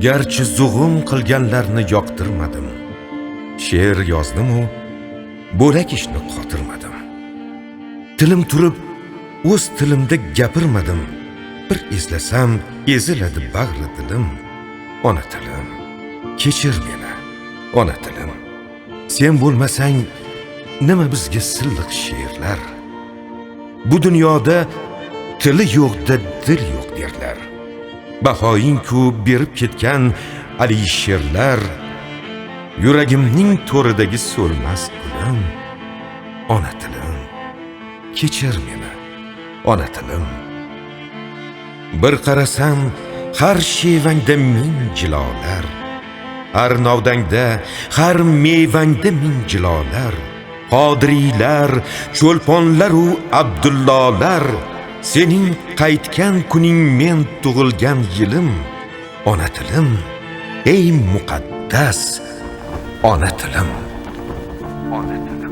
Garchi zug'um qilganlarni yoqtirmadim, she'r yozdim-u bo'lak ishni qotirmadim. Tilim turib o'z tilimda gapirmadim, bir eslasam eziladi bag'ri dilim. Ona tilim, kechir meni, ona tilim. Sen bo'lmasang nima bizga silliq she'rlar? Bu dunyoda tili yo'qda dil yo'q derlar. Bahoying-ku berib ketgan alisherlar, yuragimning to'ridagi so'lmas gulim. Ona tilim, kechir meni, ona tilim. Bir qarasam har shevangda ming jilolar, har novdangda, har mevangda ming jilolar. Qodiriylar, cho'lponlar u Abdullolar, sening qaytgan kuning men tug'ilgan yilim. Ona tilim, ey muqaddas ona tilim. Ona tilim.